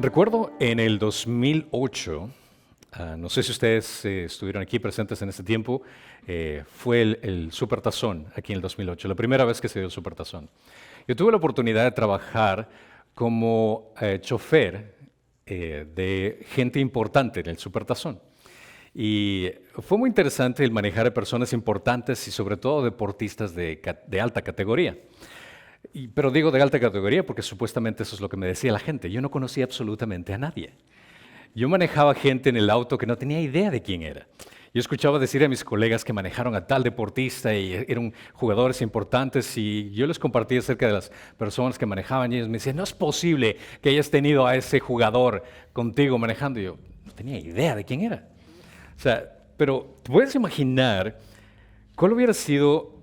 Recuerdo en el 2008, no sé si ustedes estuvieron aquí presentes en ese tiempo, fue el Supertazón aquí en el 2008, la primera vez que se dio el Supertazón. Yo tuve la oportunidad de trabajar como chofer de gente importante en el Supertazón. Y fue muy interesante el manejar a personas importantes y sobre todo deportistas de alta categoría. Pero digo de alta categoría porque supuestamente eso es lo que me decía la gente. Yo no conocía absolutamente a nadie. Yo manejaba gente en el auto que no tenía idea de quién era. Yo escuchaba decir a mis colegas que manejaron a tal deportista y eran jugadores importantes y yo les compartía acerca de las personas que manejaban y ellos me decían, no es posible que hayas tenido a ese jugador contigo manejando. Y yo no tenía idea de quién era. O sea, pero ¿te puedes imaginar cuál hubiera sido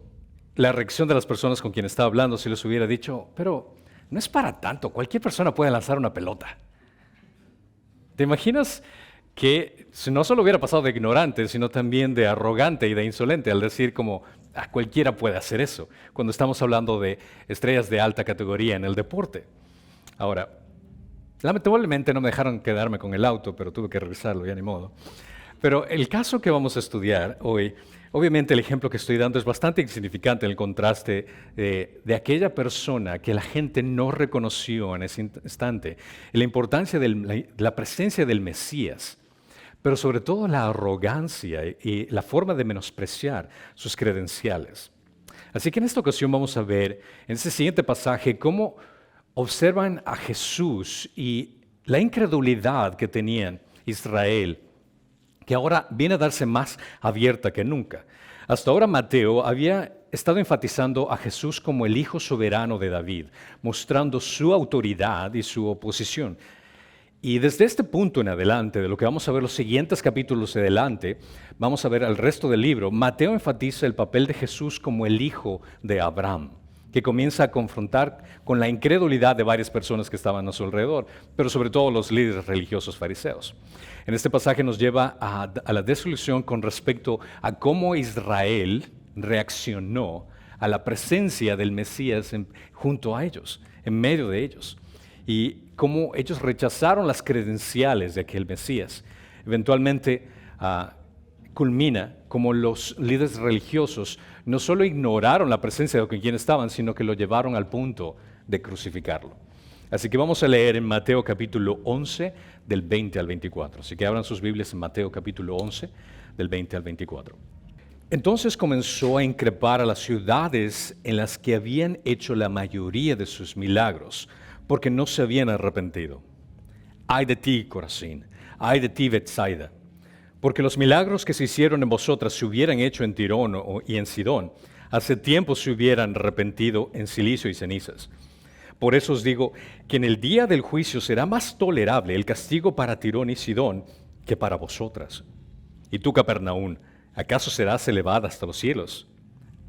la reacción de las personas con quien estaba hablando si les hubiera dicho, pero no es para tanto, cualquier persona puede lanzar una pelota? ¿Te imaginas que no solo hubiera pasado de ignorante, sino también de arrogante y de insolente al decir como, cualquiera puede hacer eso, cuando estamos hablando de estrellas de alta categoría en el deporte? Ahora, lamentablemente no me dejaron quedarme con el auto, pero tuve que regresarlo, ya ni modo. Pero el caso que vamos a estudiar hoy, obviamente el ejemplo que estoy dando es bastante insignificante en el contraste de aquella persona que la gente no reconoció en ese instante, la importancia de la presencia del Mesías, pero sobre todo la arrogancia y la forma de menospreciar sus credenciales. Así que en esta ocasión vamos a ver en este siguiente pasaje cómo observan a Jesús y la incredulidad que tenían Israel, que ahora viene a darse más abierta que nunca. Hasta ahora Mateo había estado enfatizando a Jesús como el Hijo soberano de David, mostrando su autoridad y su oposición. Y desde este punto en adelante, de lo que vamos a ver los siguientes capítulos adelante, vamos a ver el resto del libro, Mateo enfatiza el papel de Jesús como el Hijo de Abraham, que comienza a confrontar con la incredulidad de varias personas que estaban a su alrededor, pero sobre todo los líderes religiosos fariseos. En este pasaje nos lleva a la desilusión con respecto a cómo Israel reaccionó a la presencia del Mesías junto a ellos, en medio de ellos, y cómo ellos rechazaron las credenciales de aquel Mesías. Eventualmente culmina como los líderes religiosos no solo ignoraron la presencia de quien estaban, sino que lo llevaron al punto de crucificarlo. Así que vamos a leer en Mateo capítulo 11, del 20 al 24. Así que abran sus Biblias en Mateo capítulo 11, del 20 al 24. Entonces comenzó a increpar a las ciudades en las que habían hecho la mayoría de sus milagros, porque no se habían arrepentido. Ay de ti, Corazín, ay de ti, Betsaida, porque los milagros que se hicieron en vosotras se hubieran hecho en Tirón y en Sidón, hace tiempo se hubieran arrepentido en silicio y cenizas. Por eso os digo que en el día del juicio será más tolerable el castigo para Tirón y Sidón que para vosotras. Y tú, Capernaún, ¿acaso serás elevada hasta los cielos?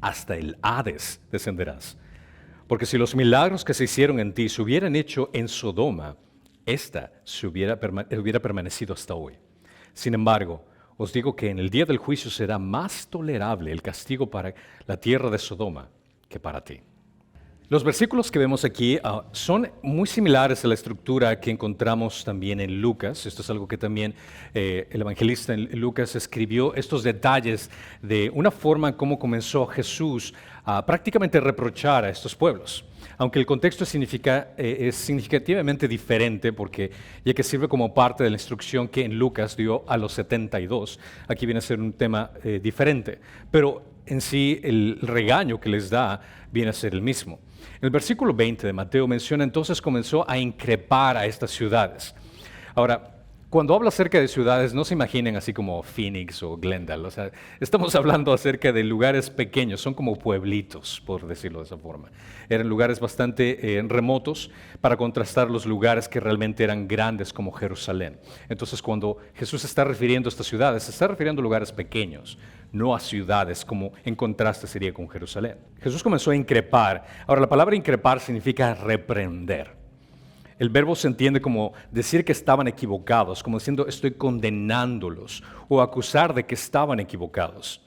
Hasta el Hades descenderás. Porque si los milagros que se hicieron en ti se hubieran hecho en Sodoma, ésta hubiera permanecido hasta hoy. Sin embargo, os digo que en el día del juicio será más tolerable el castigo para la tierra de Sodoma que para ti. Los versículos que vemos aquí son muy similares a la estructura que encontramos también en Lucas. Esto es algo que también el evangelista en Lucas escribió, estos detalles de una forma en cómo comenzó Jesús a prácticamente reprochar a estos pueblos. Aunque el contexto es significativamente diferente, porque ya que sirve como parte de la instrucción que en Lucas dio a los 72, aquí viene a ser un tema diferente. Pero en sí el regaño que les da viene a ser el mismo. El versículo 20 de Mateo menciona entonces comenzó a increpar a estas ciudades. Ahora, cuando habla acerca de ciudades, no se imaginen así como Phoenix o Glendale. O sea, estamos hablando acerca de lugares pequeños, son como pueblitos, por decirlo de esa forma. Eran lugares bastante remotos para contrastar los lugares que realmente eran grandes como Jerusalén. Entonces, cuando Jesús se está refiriendo a estas ciudades, se está refiriendo a lugares pequeños, no a ciudades, como en contraste sería con Jerusalén. Jesús comenzó a increpar. Ahora, la palabra increpar significa reprender. El verbo se entiende como decir que estaban equivocados, como diciendo estoy condenándolos o acusar de que estaban equivocados.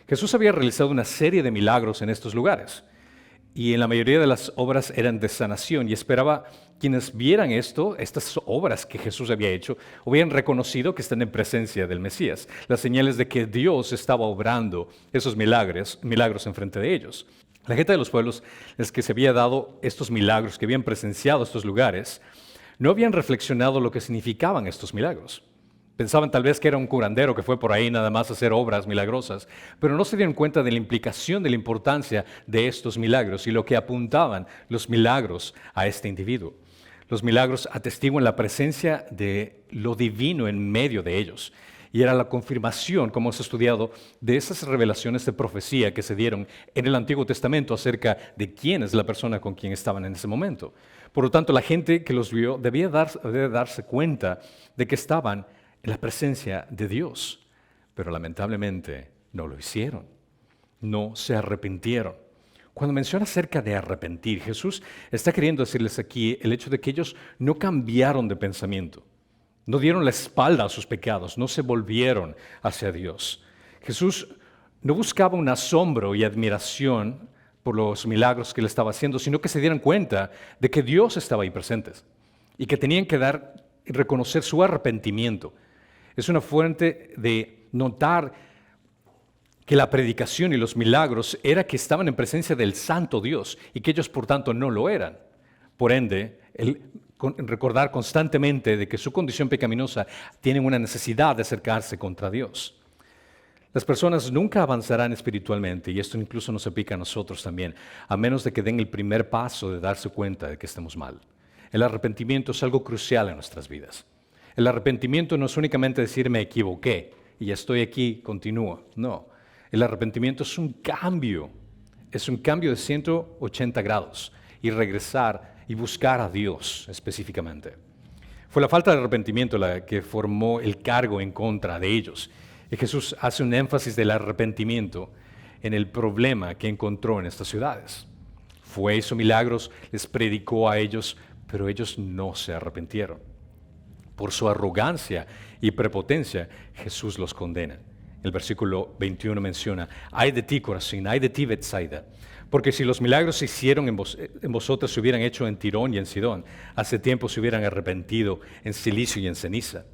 Jesús había realizado una serie de milagros en estos lugares y en la mayoría de las obras eran de sanación, y esperaba quienes vieran esto, estas obras que Jesús había hecho, hubieran reconocido que están en presencia del Mesías, las señales de que Dios estaba obrando esos milagros enfrente de ellos. La gente de los pueblos es que se había dado estos milagros, que habían presenciado estos lugares, no habían reflexionado lo que significaban estos milagros. Pensaban tal vez que era un curandero que fue por ahí nada más a hacer obras milagrosas, pero no se dieron cuenta de la implicación, de la importancia de estos milagros y lo que apuntaban los milagros a este individuo. Los milagros atestiguan la presencia de lo divino en medio de ellos. Y era la confirmación, como hemos estudiado, de esas revelaciones de profecía que se dieron en el Antiguo Testamento acerca de quién es la persona con quien estaban en ese momento. Por lo tanto, la gente que los vio debía darse cuenta de que estaban en la presencia de Dios, pero lamentablemente no lo hicieron, no se arrepintieron. Cuando menciona acerca de arrepentir, Jesús está queriendo decirles aquí el hecho de que ellos no cambiaron de pensamiento, no dieron la espalda a sus pecados, no se volvieron hacia Dios. Jesús no buscaba un asombro y admiración por los milagros que él estaba haciendo, sino que se dieran cuenta de que Dios estaba ahí presente y que tenían que dar y reconocer su arrepentimiento. Es una fuente de notar que la predicación y los milagros era que estaban en presencia del santo Dios y que ellos por tanto no lo eran. Por ende, recordar constantemente de que su condición pecaminosa tiene una necesidad de acercarse contra Dios. Las personas nunca avanzarán espiritualmente, y esto incluso nos aplica a nosotros también, a menos de que den el primer paso de darse cuenta de que estamos mal. El arrepentimiento es algo crucial en nuestras vidas. El arrepentimiento no es únicamente decir me equivoqué y ya estoy aquí, continúo. No, el arrepentimiento es un cambio de 180 grados y regresar y buscar a Dios específicamente. Fue la falta de arrepentimiento la que formó el cargo en contra de ellos. Y Jesús hace un énfasis del arrepentimiento en el problema que encontró en estas ciudades. Fue, hizo milagros, les predicó a ellos, pero ellos no se arrepintieron. Por su arrogancia y prepotencia, Jesús los condena. El versículo 21 menciona, ay de ti, Corazín, ay de ti, Betsaida, porque si los milagros se hicieron en vosotros se hubieran hecho en Tirón y en Sidón, hace tiempo se hubieran arrepentido en silicio y en ceniza.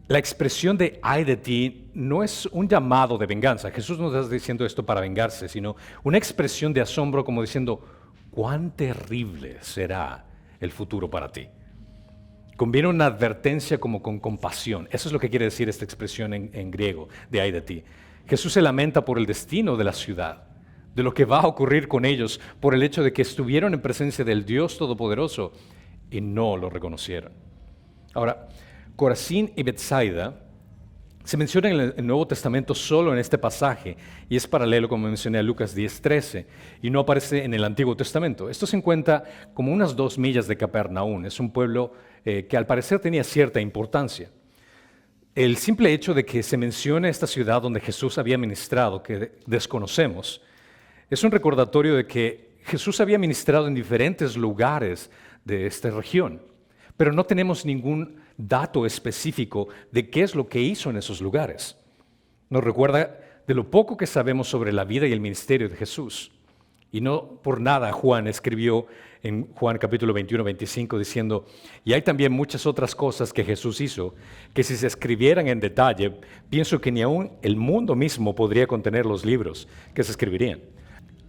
La expresión de ay de ti no es un llamado de venganza. Jesús no está diciendo esto para vengarse, sino una expresión de asombro como diciendo, cuán terrible será el futuro para ti. Conviene una advertencia como con compasión. Eso es lo que quiere decir esta expresión en griego, de ay de ti. Jesús se lamenta por el destino de la ciudad, de lo que va a ocurrir con ellos, por el hecho de que estuvieron en presencia del Dios Todopoderoso y no lo reconocieron. Ahora, Corazín y Betsaida se mencionan en el Nuevo Testamento solo en este pasaje y es paralelo, como mencioné, a Lucas 10:13 y no aparece en el Antiguo Testamento. Esto se encuentra como unas 2 millas de Capernaum. Es un pueblo que al parecer tenía cierta importancia. El simple hecho de que se mencione esta ciudad donde Jesús había ministrado, que desconocemos, es un recordatorio de que Jesús había ministrado en diferentes lugares de esta región, pero no tenemos ningún dato específico de qué es lo que hizo en esos lugares. Nos recuerda de lo poco que sabemos sobre la vida y el ministerio de Jesús. Y no por nada Juan escribió en Juan capítulo 21-25 diciendo, y hay también muchas otras cosas que Jesús hizo, que si se escribieran en detalle, pienso que ni aún el mundo mismo podría contener los libros que se escribirían.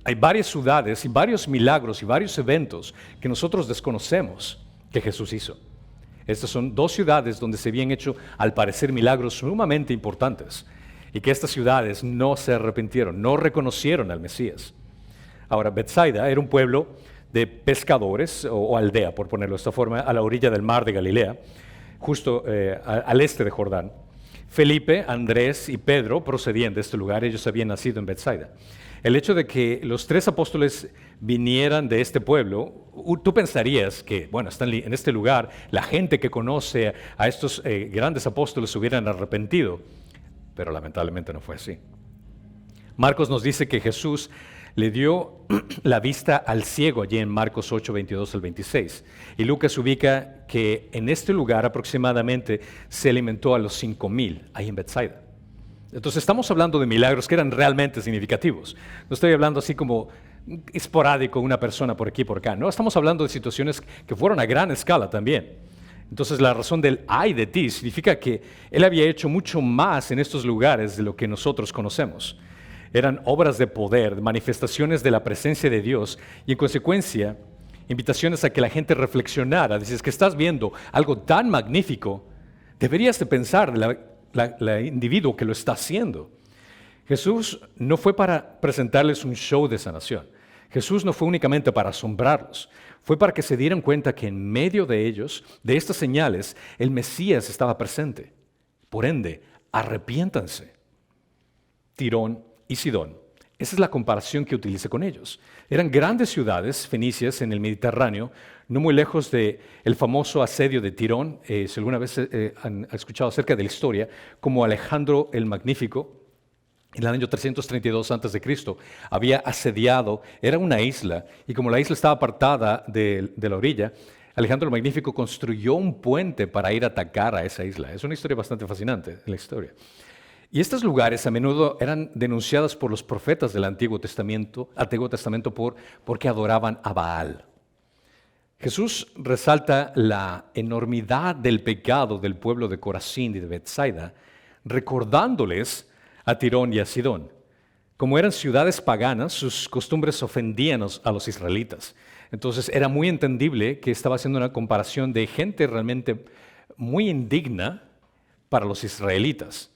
Hay varias ciudades y varios milagros y varios eventos que nosotros desconocemos que Jesús hizo. Estas son 2 ciudades donde se habían hecho, al parecer, milagros sumamente importantes y que estas ciudades no se arrepintieron, no reconocieron al Mesías. Ahora, Betsaida era un pueblo de pescadores o aldea, por ponerlo de esta forma, a la orilla del mar de Galilea, justo al este de Jordán. Felipe, Andrés y Pedro procedían de este lugar, ellos habían nacido en Betsaida. El hecho de que los 3 apóstoles vinieran de este pueblo, tú pensarías que, bueno, están en este lugar, la gente que conoce a estos grandes apóstoles se hubieran arrepentido, pero lamentablemente no fue así. Marcos nos dice que Jesús le dio la vista al ciego allí en Marcos 8, 22 al 26. Y Lucas ubica que en este lugar aproximadamente se alimentó a los 5,000, ahí en Betsaida. Entonces estamos hablando de milagros que eran realmente significativos. No estoy hablando así como esporádico, una persona por aquí y por acá. No, estamos hablando de situaciones que fueron a gran escala también. Entonces la razón del ay de ti significa que él había hecho mucho más en estos lugares de lo que nosotros conocemos. Eran obras de poder, manifestaciones de la presencia de Dios y en consecuencia invitaciones a que la gente reflexionara. Dices que estás viendo algo tan magnífico, deberías de pensar el individuo que lo está haciendo. Jesús no fue para presentarles un show de sanación. Jesús no fue únicamente para asombrarlos, fue para que se dieran cuenta que en medio de ellos, de estas señales, el Mesías estaba presente. Por ende, arrepiéntanse. Tirón y Sidón. Esa es la comparación que utiliza con ellos. Eran grandes ciudades fenicias en el Mediterráneo, no muy lejos del famoso asedio de Tirón. Si alguna vez han escuchado acerca de la historia, como Alejandro el Magnífico, en el año 332 a.C., había asediado, era una isla, y como la isla estaba apartada de la orilla, Alejandro el Magnífico construyó un puente para ir a atacar a esa isla. Es una historia bastante fascinante en la historia. Y estos lugares a menudo eran denunciados por los profetas del Antiguo Testamento porque adoraban a Baal. Jesús resalta la enormidad del pecado del pueblo de Corazín y de Betsaida, recordándoles a Tirón y a Sidón. Como eran ciudades paganas, sus costumbres ofendían a los israelitas. Entonces era muy entendible que estaba haciendo una comparación de gente realmente muy indigna para los israelitas.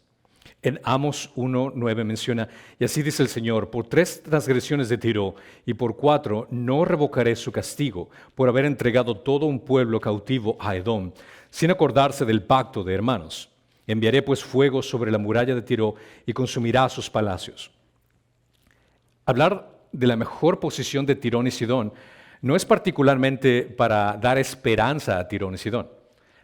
En Amos 1:9 menciona, y así dice el Señor, por 3 transgresiones de Tiro y por 4 no revocaré su castigo, por haber entregado todo un pueblo cautivo a Edom, sin acordarse del pacto de hermanos. Enviaré pues fuego sobre la muralla de Tiro y consumirá sus palacios. Hablar de la mejor posición de Tirón y Sidón no es particularmente para dar esperanza a Tirón y Sidón.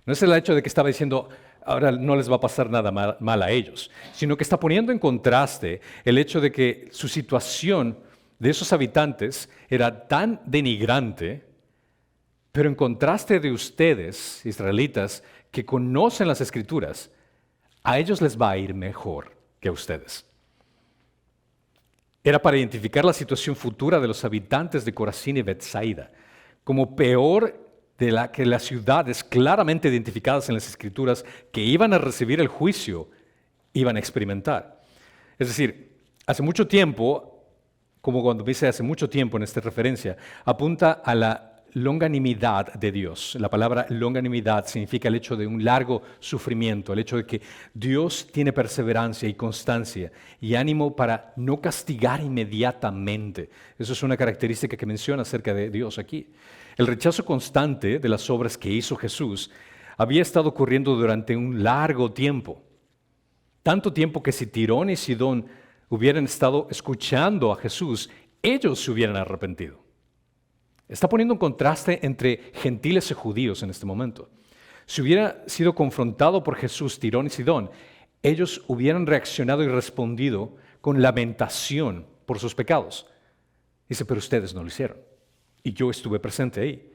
No es el hecho de que estaba diciendo, ahora no les va a pasar nada mal a ellos, sino que está poniendo en contraste el hecho de que su situación de esos habitantes era tan denigrante, pero en contraste de ustedes, israelitas, que conocen las Escrituras, a ellos les va a ir mejor que a ustedes. Era para identificar la situación futura de los habitantes de Corazín y Betsaida como peor de la que las ciudades claramente identificadas en las Escrituras que iban a recibir el juicio iban a experimentar. Es decir, hace mucho tiempo, como cuando dice hace mucho tiempo en esta referencia, apunta a la longanimidad de Dios. La palabra longanimidad significa el hecho de un largo sufrimiento, el hecho de que Dios tiene perseverancia y constancia y ánimo para no castigar inmediatamente. Eso es una característica que menciona acerca de Dios aquí. El rechazo constante de las obras que hizo Jesús había estado ocurriendo durante un largo tiempo. Tanto tiempo que si Tirón y Sidón hubieran estado escuchando a Jesús, ellos se hubieran arrepentido. Está poniendo un contraste entre gentiles y judíos en este momento. Si hubiera sido confrontado por Jesús, Tirón y Sidón, ellos hubieran reaccionado y respondido con lamentación por sus pecados. Dice, pero ustedes no lo hicieron. Y yo estuve presente ahí.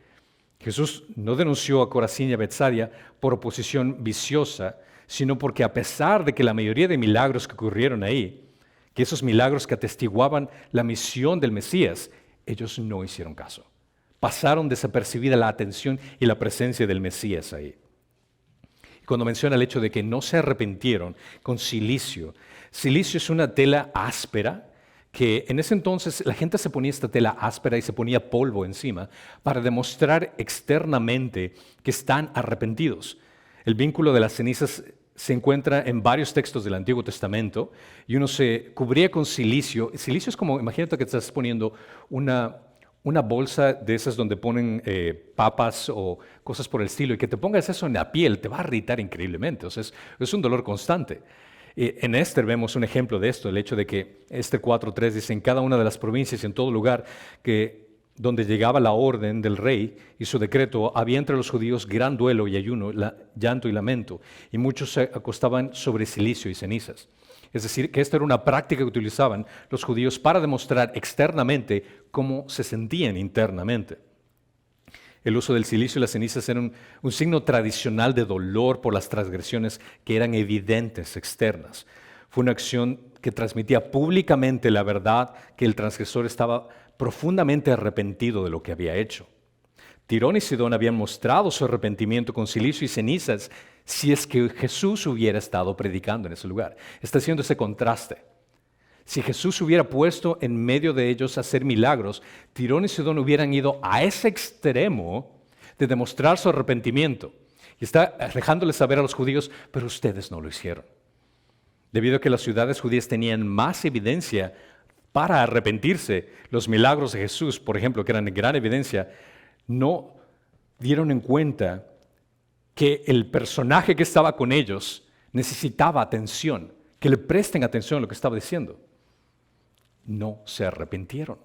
Jesús no denunció a Corazín y a Betsaida por oposición viciosa, sino porque a pesar de que la mayoría de milagros que ocurrieron ahí, que esos milagros que atestiguaban la misión del Mesías, ellos no hicieron caso. Pasaron desapercibida la atención y la presencia del Mesías ahí. Cuando menciona el hecho de que no se arrepintieron con cilicio, cilicio es una tela áspera que en ese entonces la gente se ponía esta tela áspera y se ponía polvo encima para demostrar externamente que están arrepentidos. El vínculo de las cenizas se encuentra en varios textos del Antiguo Testamento y uno se cubría con cilicio. Cilicio es como, imagínate que te estás poniendo una bolsa de esas donde ponen papas o cosas por el estilo y que te pongas eso en la piel te va a irritar increíblemente. O sea, es un dolor constante. En Esther vemos un ejemplo de esto, el hecho de que Esther 4:3 dice, en cada una de las provincias y en todo lugar donde llegaba la orden del rey y su decreto, había entre los judíos gran duelo y ayuno, llanto y lamento, y muchos se acostaban sobre silicio y cenizas. Es decir, que esta era una práctica que utilizaban los judíos para demostrar externamente cómo se sentían internamente. El uso del silicio y las cenizas era un signo tradicional de dolor por las transgresiones que eran evidentes externas. Fue una acción que transmitía públicamente la verdad que el transgresor estaba profundamente arrepentido de lo que había hecho. Tirón y Sidón habían mostrado su arrepentimiento con cilicio y cenizas si es que Jesús hubiera estado predicando en ese lugar. Está haciendo ese contraste. Si Jesús hubiera puesto en medio de ellos a hacer milagros, Tirón y Sidón hubieran ido a ese extremo de demostrar su arrepentimiento. Y está dejándoles saber a los judíos, pero ustedes no lo hicieron. Debido a que las ciudades judías tenían más evidencia para arrepentirse, los milagros de Jesús, por ejemplo, que eran de gran evidencia, no dieron en cuenta que el personaje que estaba con ellos necesitaba atención, que le presten atención a lo que estaba diciendo. No se arrepintieron,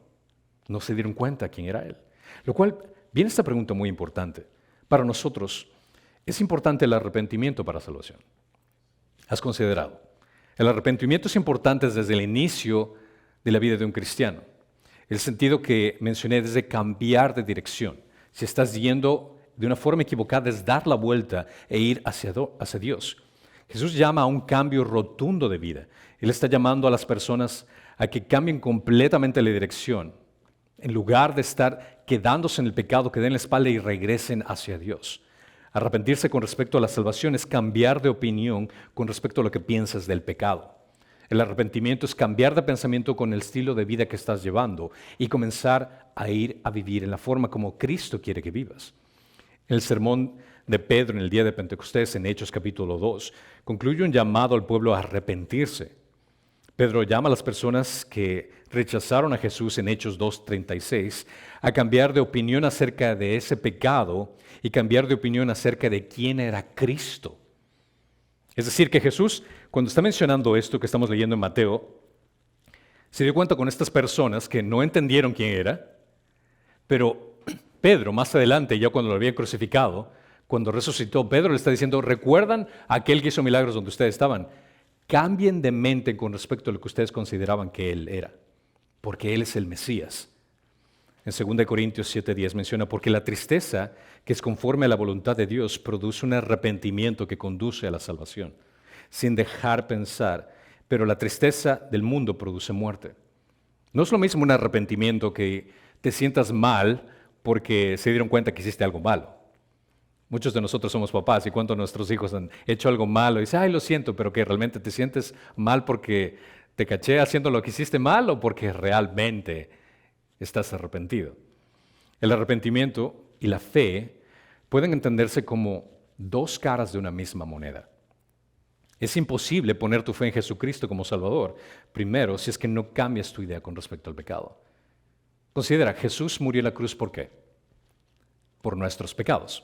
no se dieron cuenta quién era él. Lo cual viene esta pregunta muy importante. Para nosotros, ¿es importante el arrepentimiento para salvación? ¿Has considerado? El arrepentimiento es importante desde el inicio de la vida de un cristiano. El sentido que mencioné es de cambiar de dirección. Si estás yendo de una forma equivocada es dar la vuelta e ir hacia Dios. Jesús llama a un cambio rotundo de vida. Él está llamando a las personas a que cambien completamente la dirección. En lugar de estar quedándose en el pecado, que den la espalda y regresen hacia Dios. Arrepentirse con respecto a la salvación es cambiar de opinión con respecto a lo que piensas del pecado. El arrepentimiento es cambiar de pensamiento con el estilo de vida que estás llevando y comenzar a ir a vivir en la forma como Cristo quiere que vivas. El sermón de Pedro en el día de Pentecostés, en Hechos capítulo 2, concluye un llamado al pueblo a arrepentirse. Pedro llama a las personas que rechazaron a Jesús en Hechos 2:36 a cambiar de opinión acerca de ese pecado y cambiar de opinión acerca de quién era Cristo. Es decir, que Jesús, cuando está mencionando esto que estamos leyendo en Mateo, se dio cuenta con estas personas que no entendieron quién era, pero Pedro, más adelante, ya cuando lo habían crucificado, cuando resucitó, Pedro le está diciendo, ¿recuerdan a aquel que hizo milagros donde ustedes estaban? Cambien de mente con respecto a lo que ustedes consideraban que Él era, porque Él es el Mesías. En 2 Corintios 7:10 menciona, porque la tristeza que es conforme a la voluntad de Dios produce un arrepentimiento que conduce a la salvación, sin dejar pensar, pero la tristeza del mundo produce muerte. No es lo mismo un arrepentimiento que te sientas mal porque se dieron cuenta que hiciste algo malo. Muchos de nosotros somos papás y cuando nuestros hijos han hecho algo malo, dicen, ay, lo siento, pero que realmente te sientes mal porque te caché haciendo lo que hiciste mal o porque realmente estás arrepentido. El arrepentimiento y la fe pueden entenderse como dos caras de una misma moneda. Es imposible poner tu fe en Jesucristo como Salvador, primero, si es que no cambias tu idea con respecto al pecado. Considera, Jesús murió en la cruz, ¿por qué? Por nuestros pecados.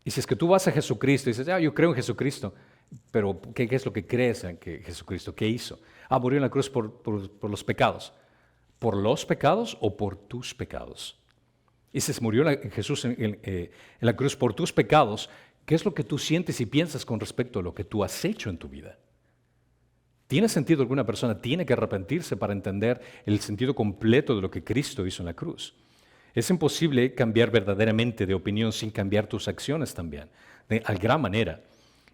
Y si es que tú vas a Jesucristo y dices, yo creo en Jesucristo, pero ¿qué es lo que crees en que Jesucristo? ¿Qué hizo? Murió en la cruz por los pecados. ¿Por los pecados o por tus pecados? Y si murió Jesús en la cruz por tus pecados, ¿qué es lo que tú sientes y piensas con respecto a lo que tú has hecho en tu vida? ¿Tiene sentido alguna persona tiene que arrepentirse para entender el sentido completo de lo que Cristo hizo en la cruz? Es imposible cambiar verdaderamente de opinión sin cambiar tus acciones también, de gran manera.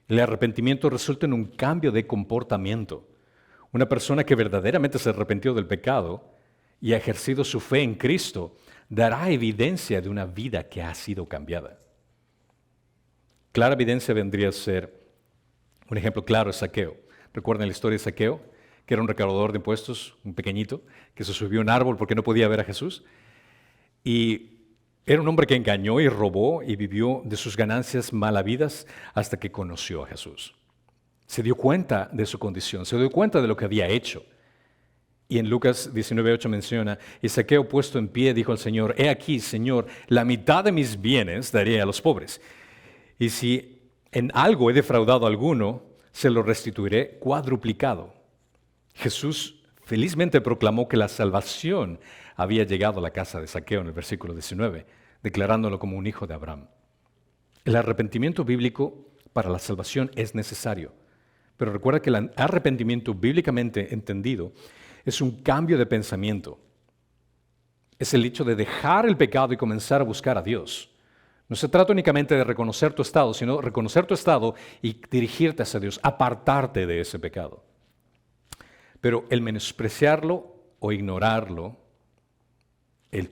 El arrepentimiento resulta en un cambio de comportamiento. Una persona que verdaderamente se arrepintió del pecado y ha ejercido su fe en Cristo, dará evidencia de una vida que ha sido cambiada. Clara evidencia vendría a ser, un ejemplo claro es Zaqueo. ¿Recuerdan la historia de Zaqueo? Que era un recaudador de impuestos, un pequeñito, que se subió a un árbol porque no podía ver a Jesús. Y era un hombre que engañó y robó y vivió de sus ganancias malavidas hasta que conoció a Jesús. Se dio cuenta de su condición, se dio cuenta de lo que había hecho. Y en Lucas 19:8 menciona, y Zaqueo puesto en pie dijo al Señor, he aquí, Señor, la mitad de mis bienes daré a los pobres. Y si en algo he defraudado a alguno, se lo restituiré cuadruplicado. Jesús felizmente proclamó que la salvación había llegado a la casa de Zaqueo en el versículo 19, declarándolo como un hijo de Abraham. El arrepentimiento bíblico para la salvación es necesario, pero recuerda que el arrepentimiento bíblicamente entendido es un cambio de pensamiento. Es el hecho de dejar el pecado y comenzar a buscar a Dios. No se trata únicamente de reconocer tu estado, sino reconocer tu estado y dirigirte hacia Dios, apartarte de ese pecado. Pero el menospreciarlo o ignorarlo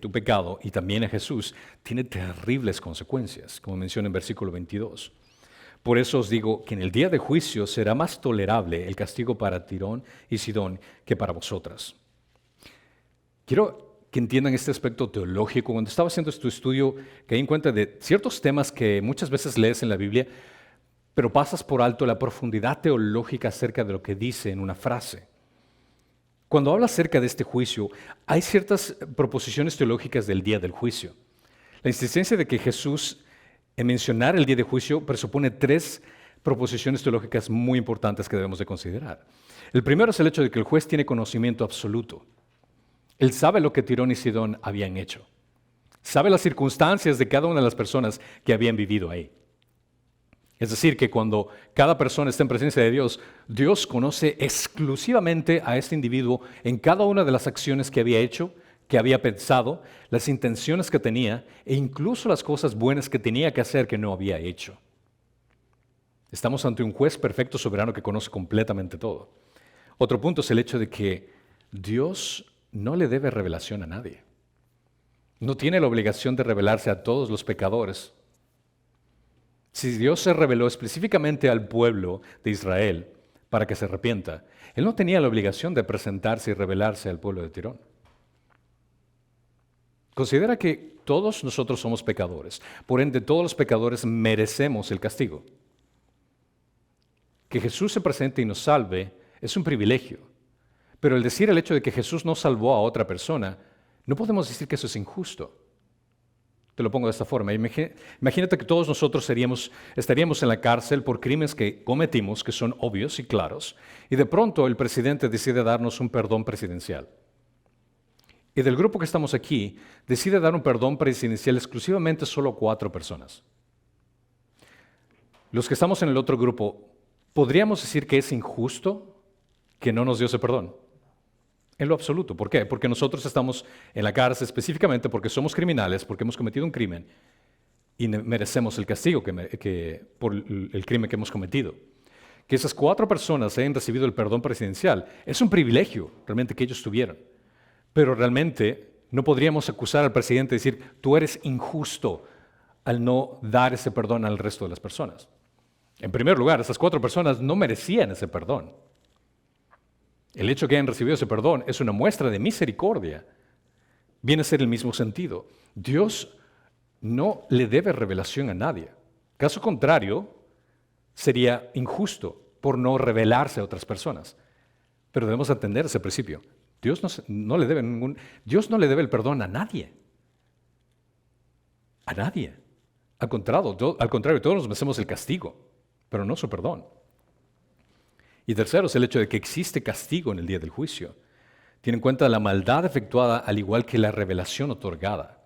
tu pecado y también a Jesús, tiene terribles consecuencias, como menciona en versículo 22. Por eso os digo que en el día de juicio será más tolerable el castigo para Tirón y Sidón que para vosotras. Quiero que entiendan este aspecto teológico. Cuando estaba haciendo este estudio, caí en cuenta de ciertos temas que muchas veces lees en la Biblia, pero pasas por alto la profundidad teológica acerca de lo que dice en una frase. Cuando habla acerca de este juicio, hay ciertas proposiciones teológicas del día del juicio. La insistencia de que Jesús, en mencionar el día de juicio, presupone tres proposiciones teológicas muy importantes que debemos de considerar. El primero es el hecho de que el juez tiene conocimiento absoluto. Él sabe lo que Tirón y Sidón habían hecho. Sabe las circunstancias de cada una de las personas que habían vivido ahí. Es decir, que cuando cada persona está en presencia de Dios, Dios conoce exclusivamente a este individuo en cada una de las acciones que había hecho, que había pensado, las intenciones que tenía e incluso las cosas buenas que tenía que hacer que no había hecho. Estamos ante un juez perfecto, soberano, que conoce completamente todo. Otro punto es el hecho de que Dios no le debe revelación a nadie. No tiene la obligación de revelarse a todos los pecadores. Si Dios se reveló específicamente al pueblo de Israel para que se arrepienta, Él no tenía la obligación de presentarse y revelarse al pueblo de Tirón. Considera que todos nosotros somos pecadores, por ende todos los pecadores merecemos el castigo. Que Jesús se presente y nos salve es un privilegio, pero el decir el hecho de que Jesús no salvó a otra persona, no podemos decir que eso es injusto. Te lo pongo de esta forma. Imagínate que todos nosotros estaríamos en la cárcel por crímenes que cometimos, que son obvios y claros, y de pronto el presidente decide darnos un perdón presidencial. Y del grupo que estamos aquí, decide dar un perdón presidencial exclusivamente solo a 4 personas. Los que estamos en el otro grupo, ¿podríamos decir que es injusto que no nos dio ese perdón? En lo absoluto. ¿Por qué? Porque nosotros estamos en la cárcel específicamente porque somos criminales, porque hemos cometido un crimen y merecemos el castigo por el crimen que hemos cometido. Que esas 4 personas hayan recibido el perdón presidencial es un privilegio realmente que ellos tuvieron. Pero realmente no podríamos acusar al presidente y decir, tú eres injusto al no dar ese perdón al resto de las personas. En primer lugar, esas 4 personas no merecían ese perdón. El hecho de que hayan recibido ese perdón es una muestra de misericordia. Viene a ser el mismo sentido. Dios no le debe revelación a nadie. Caso contrario, sería injusto por no revelarse a otras personas. Pero debemos atender ese principio. Dios no le debe el perdón a nadie. A nadie. Al contrario, todos nos merecemos el castigo, pero no su perdón. Y tercero es el hecho de que existe castigo en el día del juicio. Tiene en cuenta la maldad efectuada al igual que la revelación otorgada.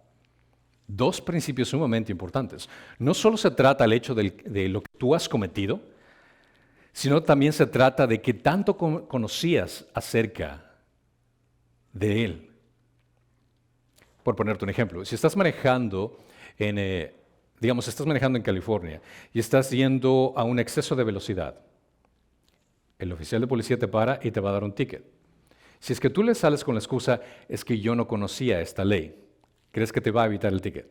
2 principios sumamente importantes. No solo se trata del hecho de lo que tú has cometido, sino también se trata de qué tanto conocías acerca de Él. Por ponerte un ejemplo, si estás manejando estás manejando en California y estás yendo a un exceso de velocidad, el oficial de policía te para y te va a dar un ticket. Si es que tú le sales con la excusa, es que yo no conocía esta ley, ¿crees que te va a evitar el ticket?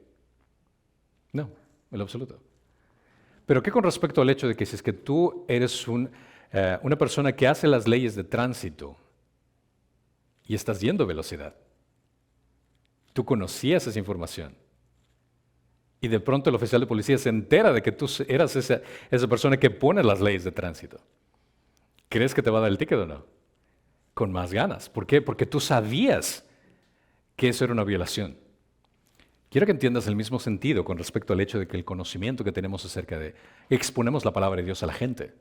No, en lo absoluto. Pero ¿qué con respecto al hecho de que si es que tú eres una persona que hace las leyes de tránsito y estás yendo a velocidad? Tú conocías esa información. Y de pronto el oficial de policía se entera de que tú eras esa persona que pone las leyes de tránsito. ¿Crees que te va a dar el ticket o no? Con más ganas. ¿Por qué? Porque tú sabías que eso era una violación. Quiero que entiendas el mismo sentido con respecto al hecho de que el conocimiento que tenemos acerca de exponemos la palabra de Dios a la gente.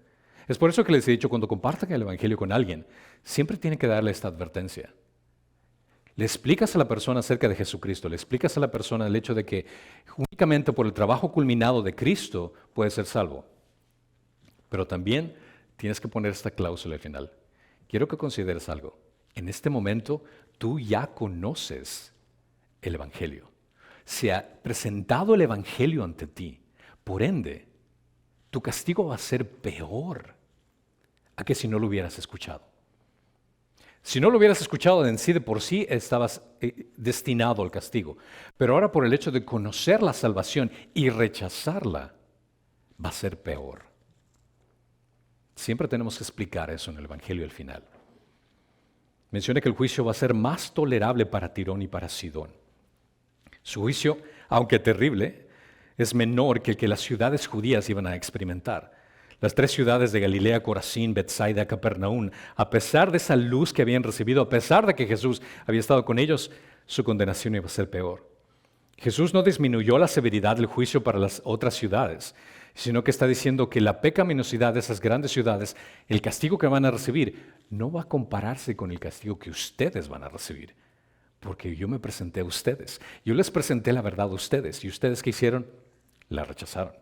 Es por eso que les he dicho, cuando compartan el Evangelio con alguien, siempre tienen que darle esta advertencia. Le explicas a la persona acerca de Jesucristo, le explicas a la persona el hecho de que únicamente por el trabajo culminado de Cristo puede ser salvo. Pero también tienes que poner esta cláusula al final. Quiero que consideres algo. En este momento, tú ya conoces el Evangelio. Se ha presentado el Evangelio ante ti. Por ende, tu castigo va a ser peor a que si no lo hubieras escuchado. Si no lo hubieras escuchado en sí de por sí, estabas destinado al castigo. Pero ahora por el hecho de conocer la salvación y rechazarla, va a ser peor. Siempre tenemos que explicar eso en el Evangelio al final. Menciona que el juicio va a ser más tolerable para Tirón y para Sidón. Su juicio, aunque terrible, es menor que el que las ciudades judías iban a experimentar. Las 3 ciudades de Galilea, Corazín, Betsaida, Capernaum, a pesar de esa luz que habían recibido, a pesar de que Jesús había estado con ellos, su condenación iba a ser peor. Jesús no disminuyó la severidad del juicio para las otras ciudades, sino que está diciendo que la pecaminosidad de esas grandes ciudades, el castigo que van a recibir, no va a compararse con el castigo que ustedes van a recibir. Porque yo me presenté a ustedes. Yo les presenté la verdad a ustedes. ¿Y ustedes qué hicieron? La rechazaron.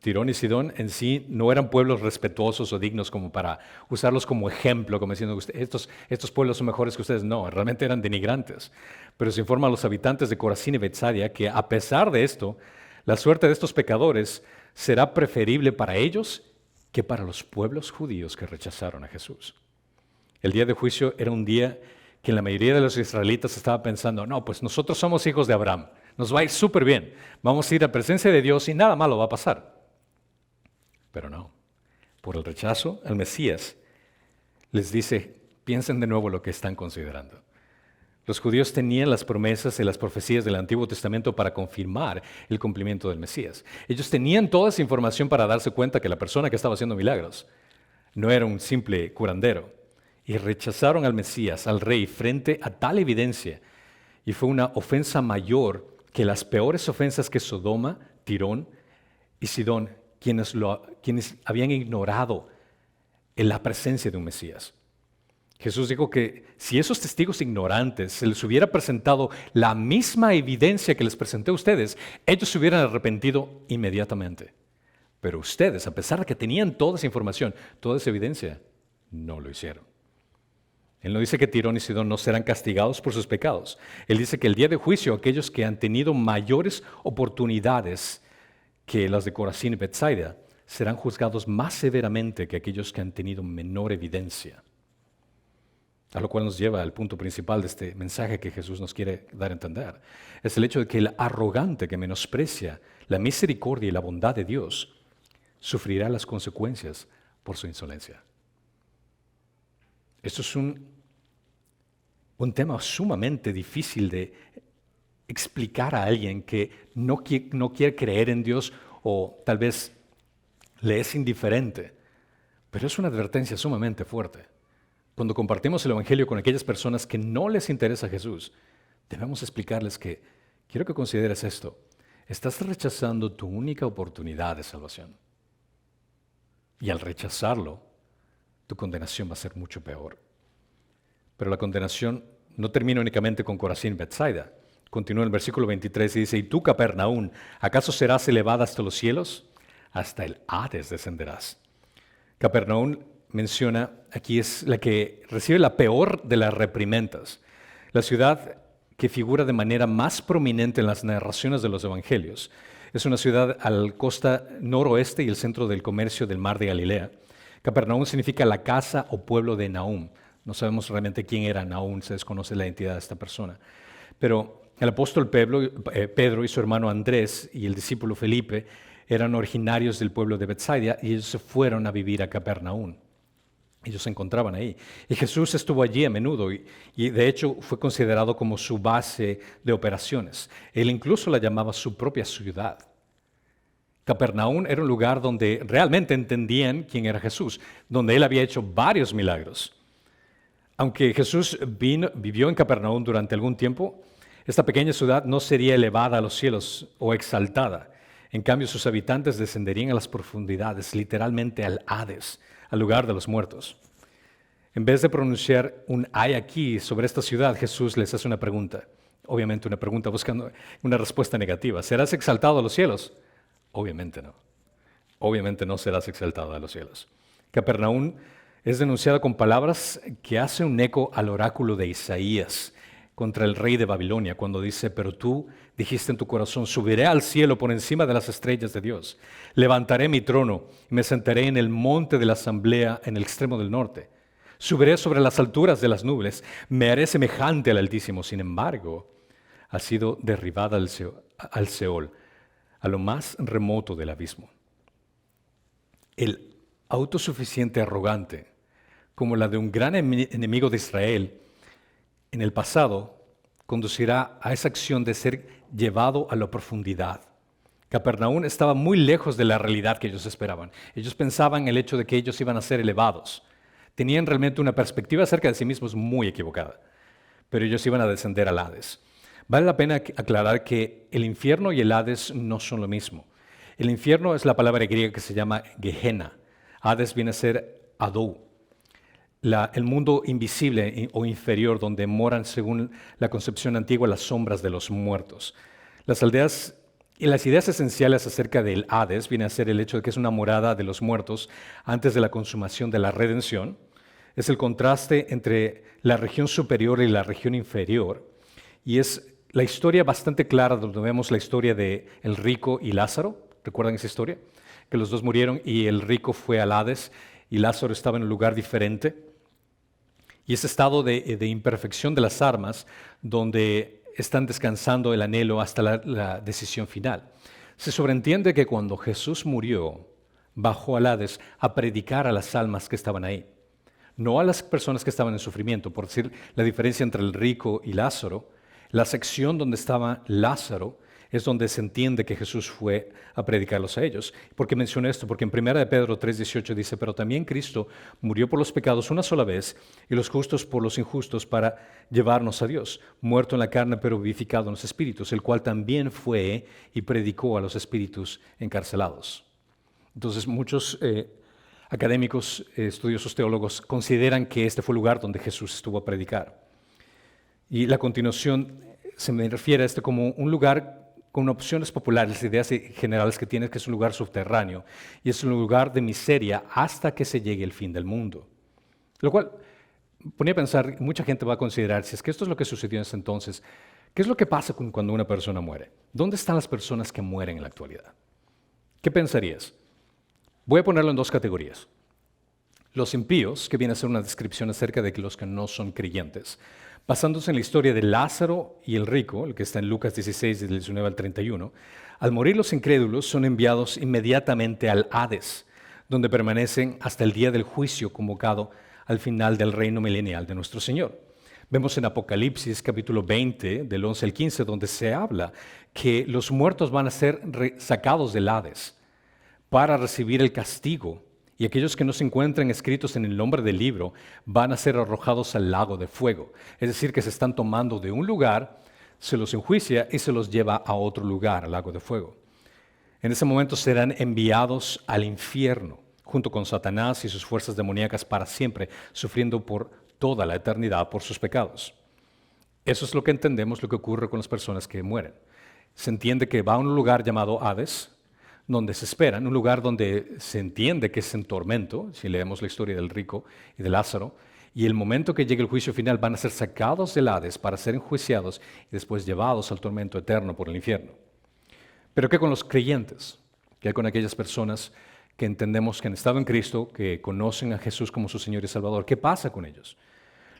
Tirón y Sidón en sí no eran pueblos respetuosos o dignos como para usarlos como ejemplo, como diciendo, estos pueblos son mejores que ustedes. No, realmente eran denigrantes. Pero se informa a los habitantes de Corazín y Betsaida que a pesar de esto, la suerte de estos pecadores será preferible para ellos que para los pueblos judíos que rechazaron a Jesús. El día de juicio era un día que la mayoría de los israelitas estaba pensando, no, pues nosotros somos hijos de Abraham, nos va a ir súper bien, vamos a ir a presencia de Dios y nada malo va a pasar. Pero no, por el rechazo al Mesías, les dice, piensen de nuevo lo que están considerando. Los judíos tenían las promesas y las profecías del Antiguo Testamento para confirmar el cumplimiento del Mesías. Ellos tenían toda esa información para darse cuenta que la persona que estaba haciendo milagros no era un simple curandero. Y rechazaron al Mesías, al Rey, frente a tal evidencia. Y fue una ofensa mayor que las peores ofensas que Sodoma, Tirón y Sidón, quienes habían ignorado en la presencia de un Mesías. Jesús dijo que si esos testigos ignorantes se les hubiera presentado la misma evidencia que les presenté a ustedes, ellos se hubieran arrepentido inmediatamente. Pero ustedes, a pesar de que tenían toda esa información, toda esa evidencia, no lo hicieron. Él no dice que Tirón y Sidón no serán castigados por sus pecados. Él dice que el día de juicio, aquellos que han tenido mayores oportunidades que las de Corazín y Betsaida serán juzgados más severamente que aquellos que han tenido menor evidencia. A lo cual nos lleva al punto principal de este mensaje que Jesús nos quiere dar a entender. Es el hecho de que el arrogante que menosprecia la misericordia y la bondad de Dios sufrirá las consecuencias por su insolencia. Esto es un tema sumamente difícil de explicar a alguien que no quiere creer en Dios o tal vez le es indiferente. Pero es una advertencia sumamente fuerte. Cuando compartimos el Evangelio con aquellas personas que no les interesa Jesús, debemos explicarles que quiero que consideres esto. Estás rechazando tu única oportunidad de salvación. Y al rechazarlo, tu condenación va a ser mucho peor. Pero la condenación no termina únicamente con Corazín y Betsaida. Continúa en el versículo 23 y dice, ¿y tú, Capernaum, acaso serás elevada hasta los cielos? Hasta el Hades descenderás. Capernaum menciona, aquí es la que recibe la peor de las reprimendas. La ciudad que figura de manera más prominente en las narraciones de los evangelios. Es una ciudad al costa noroeste y el centro del comercio del mar de Galilea. Capernaum significa la casa o pueblo de Nahum. No sabemos realmente quién era Nahum, se desconoce la identidad de esta persona. Pero el apóstol Pedro y su hermano Andrés y el discípulo Felipe eran originarios del pueblo de Betsaida y ellos se fueron a vivir a Capernaum. Ellos se encontraban ahí. Y Jesús estuvo allí a menudo y de hecho fue considerado como su base de operaciones. Él incluso la llamaba su propia ciudad. Capernaum era un lugar donde realmente entendían quién era Jesús, donde él había hecho varios milagros. Aunque Jesús vivió en Capernaum durante algún tiempo, esta pequeña ciudad no sería elevada a los cielos o exaltada. En cambio, sus habitantes descenderían a las profundidades, literalmente al Hades, al lugar de los muertos. En vez de pronunciar un "hay aquí" sobre esta ciudad, Jesús les hace una pregunta. Obviamente una pregunta buscando una respuesta negativa. ¿Serás exaltado a los cielos? Obviamente no. Obviamente no serás exaltado a los cielos. Capernaum es denunciada con palabras que hacen un eco al oráculo de Isaías contra el rey de Babilonia, cuando dice, pero tú dijiste en tu corazón, subiré al cielo por encima de las estrellas de Dios, levantaré mi trono y me sentaré en el monte de la asamblea en el extremo del norte. Subiré sobre las alturas de las nubes, me haré semejante al Altísimo. Sin embargo, ha sido derribada al Seol, a lo más remoto del abismo. El autosuficiente arrogante, como la de un gran enemigo de Israel, en el pasado conducirá a esa acción de ser llevado a la profundidad. Capernaum estaba muy lejos de la realidad que ellos esperaban. Ellos pensaban en el hecho de que ellos iban a ser elevados. Tenían realmente una perspectiva acerca de sí mismos muy equivocada, pero ellos iban a descender al Hades. Vale la pena aclarar que el infierno y el Hades no son lo mismo. El infierno es la palabra griega que se llama Gehenna. Hades viene a ser Adou, el mundo invisible o inferior donde moran, según la concepción antigua, las sombras de los muertos. Las ideas esenciales acerca del Hades viene a ser el hecho de que es una morada de los muertos antes de la consumación de la redención. Es el contraste entre la región superior y la región inferior. Y es la historia bastante clara donde vemos la historia de el rico y Lázaro. ¿Recuerdan esa historia? Que los dos murieron y el rico fue al Hades y Lázaro estaba en un lugar diferente. Y ese estado de imperfección de las armas, donde están descansando el anhelo hasta la decisión final. Se sobreentiende que cuando Jesús murió, bajó al Hades a predicar a las almas que estaban ahí. No a las personas que estaban en sufrimiento. Por decir la diferencia entre el rico y Lázaro, la sección donde estaba Lázaro es donde se entiende que Jesús fue a predicarlos a ellos. ¿Por qué menciono esto? Porque en 1 de Pedro 3:18 dice, pero también Cristo murió por los pecados una sola vez y los justos por los injustos para llevarnos a Dios, muerto en la carne pero vivificado en los espíritus, el cual también fue y predicó a los espíritus encarcelados. Entonces muchos académicos, estudiosos teólogos consideran que este fue el lugar donde Jesús estuvo a predicar. Y la continuación se me refiere a este como un lugar con opciones populares, ideas generales que tiene, que es un lugar subterráneo y es un lugar de miseria hasta que se llegue el fin del mundo. Lo cual ponía a pensar, mucha gente va a considerar, si es que esto es lo que sucedió en ese entonces, ¿qué es lo que pasa cuando una persona muere? ¿Dónde están las personas que mueren en la actualidad? ¿Qué pensarías? Voy a ponerlo en dos categorías. Los impíos, que viene a ser una descripción acerca de los que no son creyentes, basándose en la historia de Lázaro y el rico, el que está en Lucas 16, del 19 al 31, al morir los incrédulos son enviados inmediatamente al Hades, donde permanecen hasta el día del juicio convocado al final del reino milenial de nuestro Señor. Vemos en Apocalipsis capítulo 20, del 11 al 15, donde se habla que los muertos van a ser sacados del Hades para recibir el castigo. Y aquellos que no se encuentran escritos en el nombre del libro van a ser arrojados al lago de fuego. Es decir, que se están tomando de un lugar, se los enjuicia y se los lleva a otro lugar, al lago de fuego. En ese momento serán enviados al infierno, junto con Satanás y sus fuerzas demoníacas para siempre, sufriendo por toda la eternidad por sus pecados. Eso es lo que entendemos, lo que ocurre con las personas que mueren. Se entiende que va a un lugar llamado Hades, donde se esperan, un lugar donde se entiende que es en tormento, si leemos la historia del rico y de Lázaro, y el momento que llegue el juicio final van a ser sacados del Hades para ser enjuiciados y después llevados al tormento eterno por el infierno. Pero ¿qué con los creyentes? ¿Qué con aquellas personas que entendemos que han estado en Cristo, que conocen a Jesús como su Señor y Salvador? ¿Qué pasa con ellos?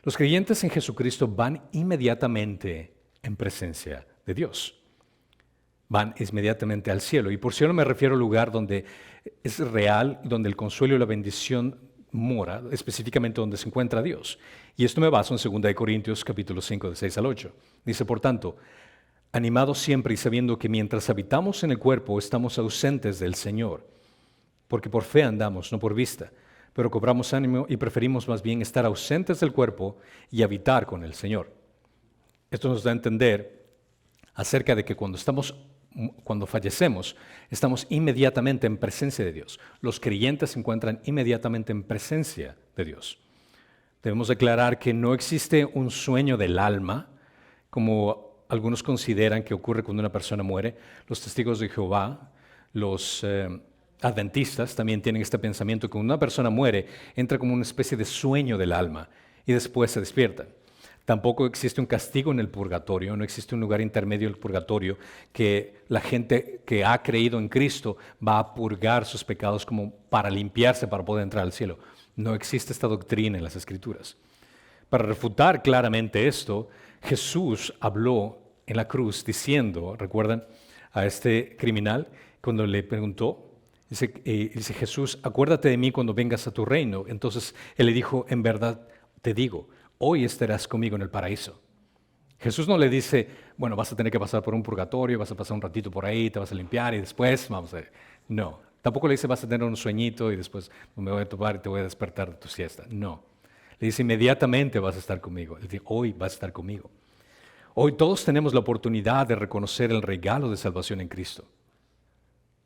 Los creyentes en Jesucristo van inmediatamente en presencia de Dios. Van inmediatamente al cielo. Y por cielo me refiero al lugar donde es real, donde el consuelo y la bendición mora, específicamente donde se encuentra Dios. Y esto me baso en 2 Corintios capítulo 5, de 6 al 8. Dice, por tanto, animados siempre y sabiendo que mientras habitamos en el cuerpo estamos ausentes del Señor, porque por fe andamos, no por vista, pero cobramos ánimo y preferimos más bien estar ausentes del cuerpo y habitar con el Señor. Esto nos da a entender acerca de que cuando fallecemos, estamos inmediatamente en presencia de Dios. Los creyentes se encuentran inmediatamente en presencia de Dios. Debemos declarar que no existe un sueño del alma, como algunos consideran que ocurre cuando una persona muere. Los testigos de Jehová, los adventistas también tienen este pensamiento que cuando una persona muere, entra como una especie de sueño del alma y después se despierta. Tampoco existe un castigo en el purgatorio, no existe un lugar intermedio del purgatorio que la gente que ha creído en Cristo va a purgar sus pecados como para limpiarse para poder entrar al cielo. No existe esta doctrina en las Escrituras. Para refutar claramente esto, Jesús habló en la cruz diciendo, ¿recuerdan a este criminal cuando le preguntó? Dice Jesús, acuérdate de mí cuando vengas a tu reino. Entonces él le dijo, en verdad te digo, hoy estarás conmigo en el paraíso. Jesús no le dice, bueno, vas a tener que pasar por un purgatorio, vas a pasar un ratito por ahí, te vas a limpiar y después vamos a ver. No, tampoco le dice, vas a tener un sueñito y después me voy a tomar y te voy a despertar de tu siesta. No, le dice, inmediatamente vas a estar conmigo. Le dice, hoy vas a estar conmigo. Hoy todos tenemos la oportunidad de reconocer el regalo de salvación en Cristo.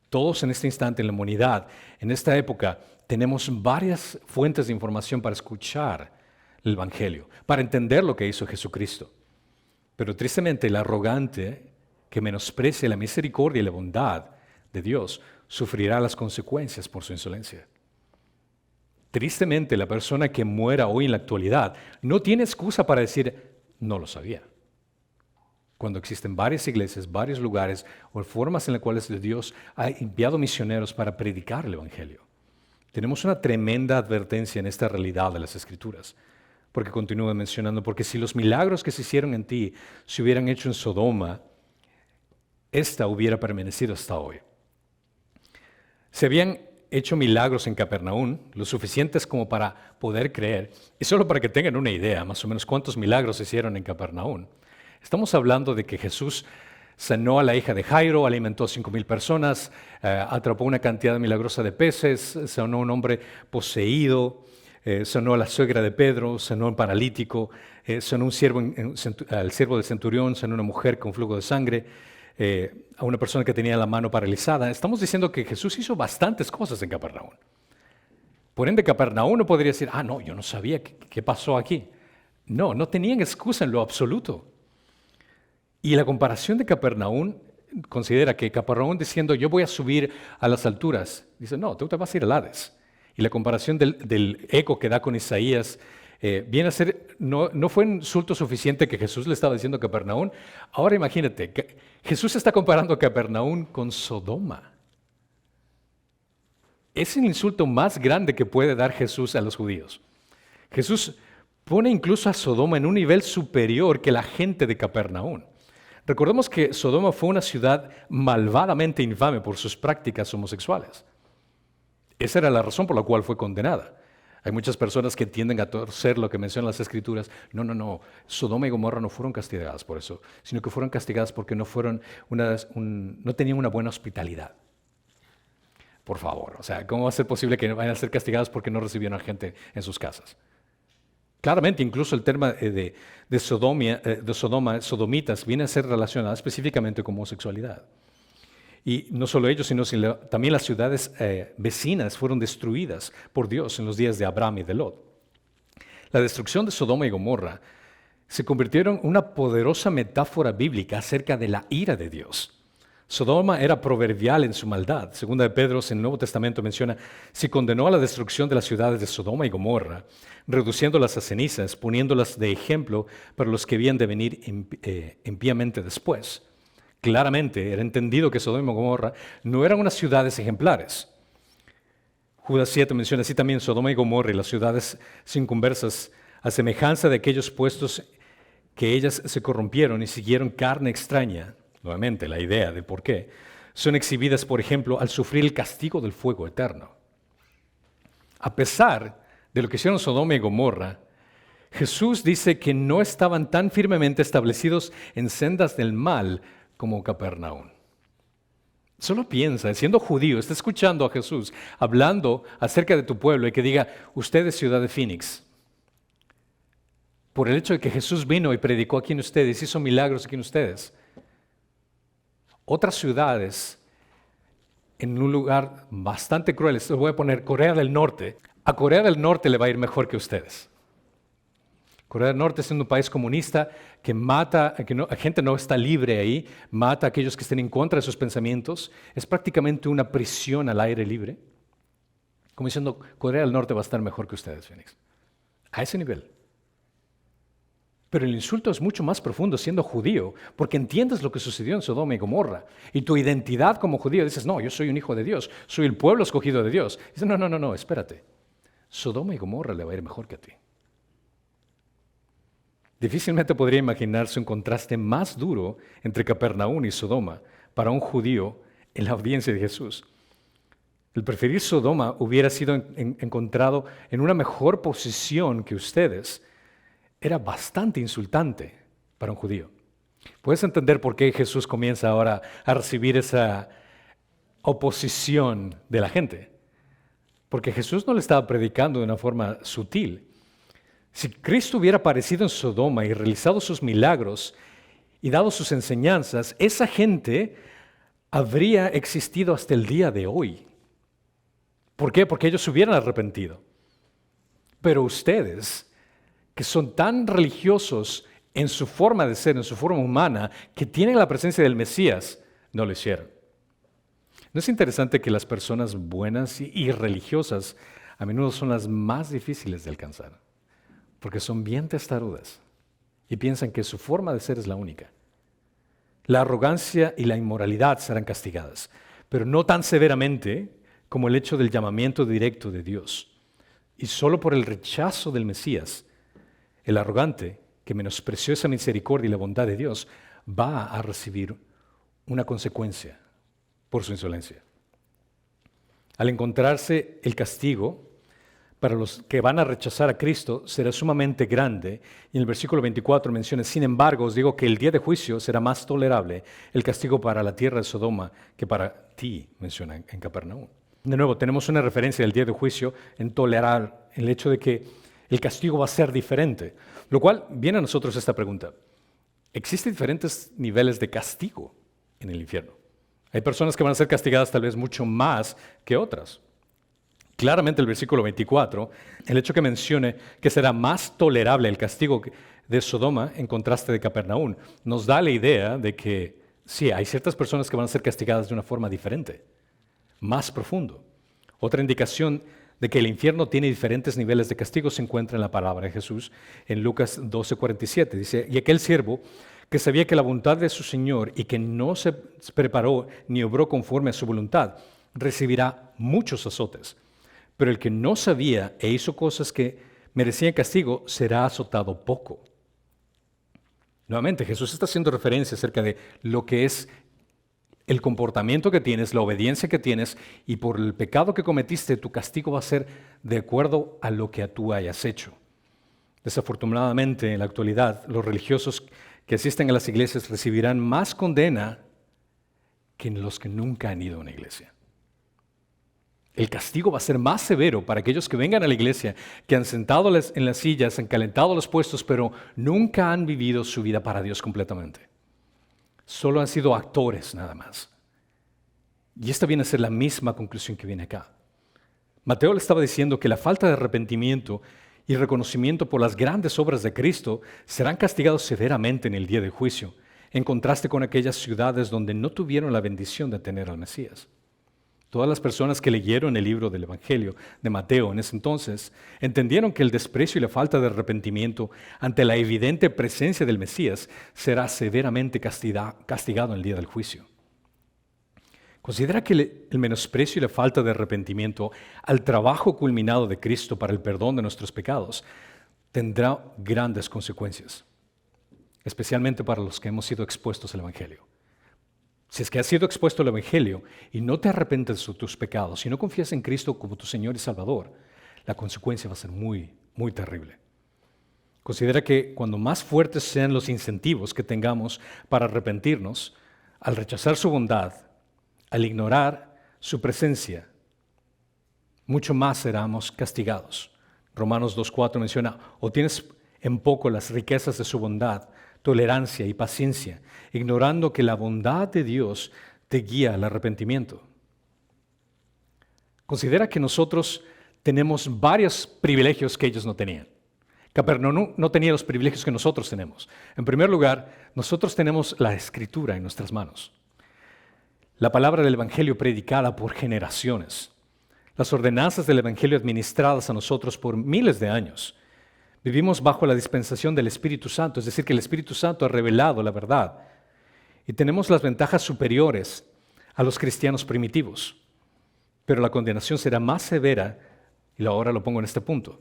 Todos en este instante, en la humanidad, en esta época, tenemos varias fuentes de información para escuchar el Evangelio, para entender lo que hizo Jesucristo. Pero tristemente el arrogante que menosprecia la misericordia y la bondad de Dios sufrirá las consecuencias por su insolencia. Tristemente la persona que muera hoy en la actualidad no tiene excusa para decir, no lo sabía. Cuando existen varias iglesias, varios lugares o formas en las cuales Dios ha enviado misioneros para predicar el Evangelio. Tenemos una tremenda advertencia en esta realidad de las Escrituras. Porque continúa mencionando, porque si los milagros que se hicieron en ti se hubieran hecho en Sodoma, esta hubiera permanecido hasta hoy. Se habían hecho milagros en Capernaum, lo suficientes como para poder creer, y solo para que tengan una idea, más o menos cuántos milagros se hicieron en Capernaum. Estamos hablando de que Jesús sanó a la hija de Jairo, alimentó a 5,000 personas, atrapó una cantidad milagrosa de peces, sanó a un hombre poseído, sanó a la suegra de Pedro, sanó a un paralítico, sanó al siervo del centurión, sanó a una mujer con flujo de sangre, a una persona que tenía la mano paralizada. Estamos diciendo que Jesús hizo bastantes cosas en Capernaum. Por ende, Capernaum no podría decir, no, yo no sabía qué pasó aquí. No tenían excusa en lo absoluto. Y la comparación de Capernaum considera que Capernaum diciendo, yo voy a subir a las alturas, dice, no, tú te vas a ir al Hades. Y la comparación del eco que da con Isaías viene a ser, no fue un insulto suficiente que Jesús le estaba diciendo a Capernaum. Ahora imagínate, Jesús está comparando a Capernaum con Sodoma. Es el insulto más grande que puede dar Jesús a los judíos. Jesús pone incluso a Sodoma en un nivel superior que la gente de Capernaum. Recordemos que Sodoma fue una ciudad malvadamente infame por sus prácticas homosexuales. Esa era la razón por la cual fue condenada. Hay muchas personas que tienden a torcer lo que mencionan las Escrituras. No. Sodoma y Gomorra no fueron castigadas por eso, sino que fueron castigadas porque no tenían una buena hospitalidad. Por favor, ¿cómo va a ser posible que vayan a ser castigadas porque no recibieron a gente en sus casas? Claramente, incluso el tema de Sodoma, sodomitas, viene a ser relacionado específicamente con homosexualidad. Y no solo ellos, sino también las ciudades vecinas fueron destruidas por Dios en los días de Abraham y de Lot. La destrucción de Sodoma y Gomorra se convirtieron en una poderosa metáfora bíblica acerca de la ira de Dios. Sodoma era proverbial en su maldad. Segunda de Pedro en el Nuevo Testamento menciona, se condenó a la destrucción de las ciudades de Sodoma y Gomorra, reduciéndolas a cenizas, poniéndolas de ejemplo para los que habían de venir impíamente después. Claramente era entendido que Sodoma y Gomorra no eran unas ciudades ejemplares. Judas 7 menciona así también Sodoma y Gomorra y las ciudades circunversas, a semejanza de aquellos puestos que ellas se corrompieron y siguieron carne extraña. Nuevamente, la idea de por qué. Son exhibidas, por ejemplo, al sufrir el castigo del fuego eterno. A pesar de lo que hicieron Sodoma y Gomorra, Jesús dice que no estaban tan firmemente establecidos en sendas del mal como Capernaum. Solo piensa, siendo judío, está escuchando a Jesús hablando acerca de tu pueblo y que diga, usted es ciudad de Phoenix. Por el hecho de que Jesús vino y predicó aquí en ustedes, hizo milagros aquí en ustedes. Otras ciudades, en un lugar bastante cruel, les voy a poner Corea del Norte. A Corea del Norte le va a ir mejor que ustedes. Corea del Norte es un país comunista que mata, la gente no está libre ahí, mata a aquellos que estén en contra de sus pensamientos. Es prácticamente una prisión al aire libre. Como diciendo, Corea del Norte va a estar mejor que ustedes, Phoenix. A ese nivel. Pero el insulto es mucho más profundo siendo judío, porque entiendes lo que sucedió en Sodoma y Gomorra. Y tu identidad como judío, dices, no, yo soy un hijo de Dios, soy el pueblo escogido de Dios. Dices, no, espérate. Sodoma y Gomorra le va a ir mejor que a ti. Difícilmente podría imaginarse un contraste más duro entre Capernaum y Sodoma para un judío en la audiencia de Jesús. El preferir Sodoma hubiera sido encontrado en una mejor posición que ustedes. Era bastante insultante para un judío. ¿Puedes entender por qué Jesús comienza ahora a recibir esa oposición de la gente? Porque Jesús no le estaba predicando de una forma sutil. Si Cristo hubiera aparecido en Sodoma y realizado sus milagros y dado sus enseñanzas, esa gente habría existido hasta el día de hoy. ¿Por qué? Porque ellos se hubieran arrepentido. Pero ustedes, que son tan religiosos en su forma de ser, en su forma humana, que tienen la presencia del Mesías, no lo hicieron. ¿No es interesante que las personas buenas y religiosas a menudo son las más difíciles de alcanzar? Porque son bien testarudas y piensan que su forma de ser es la única. La arrogancia y la inmoralidad serán castigadas, pero no tan severamente como el hecho del llamamiento directo de Dios. Y solo por el rechazo del Mesías, el arrogante que menospreció esa misericordia y la bondad de Dios va a recibir una consecuencia por su insolencia. Al encontrarse el castigo para los que van a rechazar a Cristo será sumamente grande. Y en el versículo 24 menciona: sin embargo, os digo que el día de juicio será más tolerable el castigo para la tierra de Sodoma que para ti, menciona en Capernaum. De nuevo, tenemos una referencia del día de juicio en tolerar el hecho de que el castigo va a ser diferente. Lo cual viene a nosotros esta pregunta: ¿existen diferentes niveles de castigo en el infierno? Hay personas que van a ser castigadas tal vez mucho más que otras. Claramente el versículo 24, el hecho que mencione que será más tolerable el castigo de Sodoma en contraste de Capernaum, nos da la idea de que sí, hay ciertas personas que van a ser castigadas de una forma diferente, más profundo. Otra indicación de que el infierno tiene diferentes niveles de castigo se encuentra en la palabra de Jesús en Lucas 12:47. Dice: y aquel siervo que sabía que la voluntad de su Señor y que no se preparó ni obró conforme a su voluntad, recibirá muchos azotes. Pero el que no sabía e hizo cosas que merecían castigo, será azotado poco. Nuevamente, Jesús está haciendo referencia acerca de lo que es el comportamiento que tienes, la obediencia que tienes, y por el pecado que cometiste, tu castigo va a ser de acuerdo a lo que tú hayas hecho. Desafortunadamente, en la actualidad, los religiosos que asisten a las iglesias recibirán más condena que los que nunca han ido a una iglesia. El castigo va a ser más severo para aquellos que vengan a la iglesia, que han sentado en las sillas, han calentado los puestos, pero nunca han vivido su vida para Dios completamente. Solo han sido actores nada más. Y esta viene a ser la misma conclusión que viene acá. Mateo le estaba diciendo que la falta de arrepentimiento y reconocimiento por las grandes obras de Cristo serán castigados severamente en el día del juicio, en contraste con aquellas ciudades donde no tuvieron la bendición de tener al Mesías. Todas las personas que leyeron el libro del Evangelio de Mateo en ese entonces entendieron que el desprecio y la falta de arrepentimiento ante la evidente presencia del Mesías será severamente castigado en el día del juicio. Considera que el menosprecio y la falta de arrepentimiento al trabajo culminado de Cristo para el perdón de nuestros pecados tendrá grandes consecuencias, especialmente para los que hemos sido expuestos al Evangelio. Si es que has sido expuesto al Evangelio y no te arrepientes de tus pecados y no confías en Cristo como tu Señor y Salvador, la consecuencia va a ser muy, muy terrible. Considera que cuando más fuertes sean los incentivos que tengamos para arrepentirnos, al rechazar su bondad, al ignorar su presencia, mucho más seremos castigados. Romanos 2:4 menciona: o tienes en poco las riquezas de su bondad, tolerancia y paciencia, ignorando que la bondad de Dios te guía al arrepentimiento. Considera que nosotros tenemos varios privilegios que ellos no tenían. Capernaum no tenía los privilegios que nosotros tenemos. En primer lugar, nosotros tenemos la Escritura en nuestras manos. La palabra del Evangelio predicada por generaciones. Las ordenanzas del Evangelio administradas a nosotros por miles de años. Vivimos bajo la dispensación del Espíritu Santo, es decir, que el Espíritu Santo ha revelado la verdad. Y tenemos las ventajas superiores a los cristianos primitivos. Pero la condenación será más severa Y ahora lo pongo en este punto.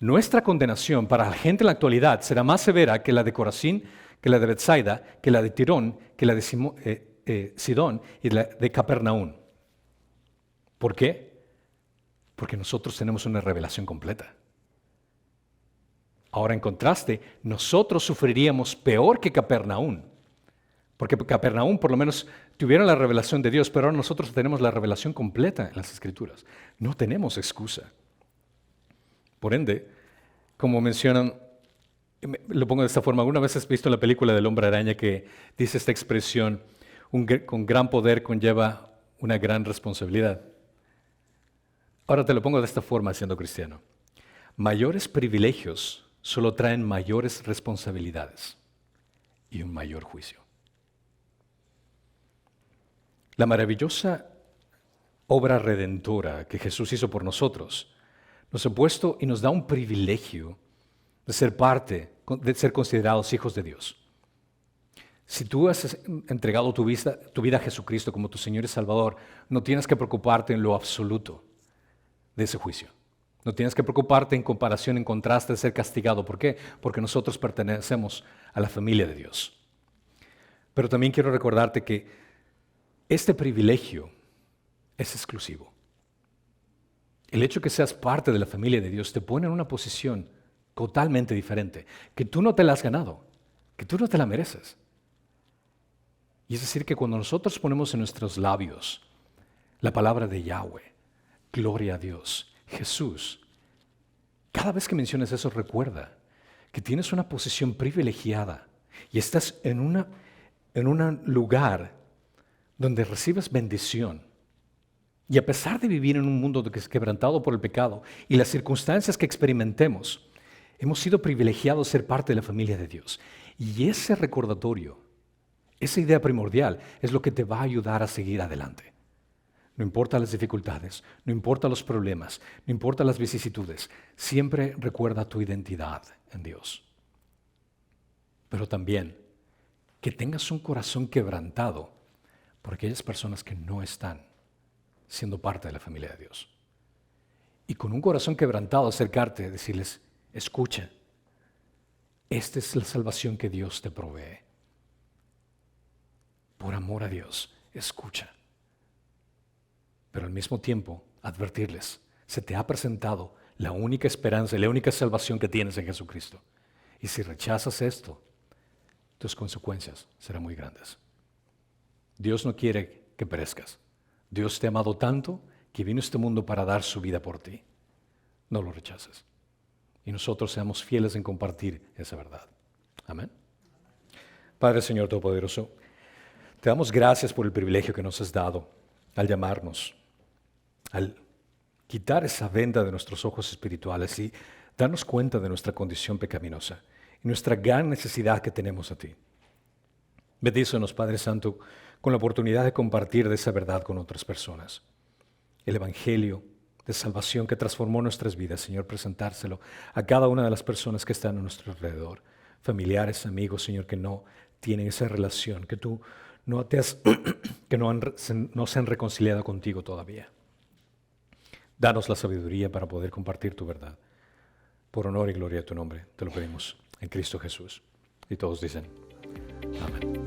Nuestra condenación para la gente en la actualidad será más severa que la de Corazín, que la de Betsaida, que la de Tirón, que la de Sidón y la de Capernaum. ¿Por qué? Porque nosotros tenemos una revelación completa. Ahora, en contraste, nosotros sufriríamos peor que Capernaum. Porque Capernaum por lo menos tuvieron la revelación de Dios, pero ahora nosotros tenemos la revelación completa en las Escrituras. No tenemos excusa. Por ende, como mencionan, lo pongo de esta forma, ¿alguna vez has visto la película del Hombre Araña que dice esta expresión, con gran poder conlleva una gran responsabilidad? Ahora te lo pongo de esta forma siendo cristiano. Mayores privilegios solo traen mayores responsabilidades y un mayor juicio. La maravillosa obra redentora que Jesús hizo por nosotros nos ha puesto y nos da un privilegio de ser parte, de ser considerados hijos de Dios. Si tú has entregado tu vida a Jesucristo como tu Señor y Salvador, no tienes que preocuparte en lo absoluto de ese juicio. No tienes que preocuparte en comparación, en contraste de ser castigado. ¿Por qué? Porque nosotros pertenecemos a la familia de Dios. Pero también quiero recordarte que este privilegio es exclusivo. El hecho de que seas parte de la familia de Dios te pone en una posición totalmente diferente, que tú no te la has ganado, que tú no te la mereces. Y es decir, que cuando nosotros ponemos en nuestros labios la palabra de Yahweh, gloria a Dios, Jesús, cada vez que menciones eso, recuerda que tienes una posición privilegiada y estás en un lugar donde recibes bendición. Y a pesar de vivir en un mundo que es quebrantado por el pecado y las circunstancias que experimentemos, hemos sido privilegiados de ser parte de la familia de Dios. Y ese recordatorio, esa idea primordial, es lo que te va a ayudar a seguir adelante. No importa las dificultades, no importa los problemas, no importa las vicisitudes, siempre recuerda tu identidad en Dios. Pero también que tengas un corazón quebrantado por aquellas personas que no están siendo parte de la familia de Dios. Y con un corazón quebrantado acercarte y decirles, escucha, esta es la salvación que Dios te provee. Por amor a Dios, escucha. Pero al mismo tiempo, advertirles, se te ha presentado la única esperanza y la única salvación que tienes en Jesucristo. Y si rechazas esto, tus consecuencias serán muy grandes. Dios no quiere que perezcas. Dios te ha amado tanto que vino a este mundo para dar su vida por ti. No lo rechaces. Y nosotros seamos fieles en compartir esa verdad. Amén. Padre, Señor Todopoderoso, te damos gracias por el privilegio que nos has dado al llamarnos, al quitar esa venda de nuestros ojos espirituales y darnos cuenta de nuestra condición pecaminosa y nuestra gran necesidad que tenemos a ti. Bendícenos, Padre Santo, con la oportunidad de compartir de esa verdad con otras personas. El Evangelio de salvación que transformó nuestras vidas, Señor, presentárselo a cada una de las personas que están a nuestro alrededor, familiares, amigos, Señor, que no tienen esa relación, que tú no se han reconciliado contigo todavía. Danos la sabiduría para poder compartir tu verdad. Por honor y gloria a tu nombre, te lo pedimos en Cristo Jesús. Y todos dicen, amén.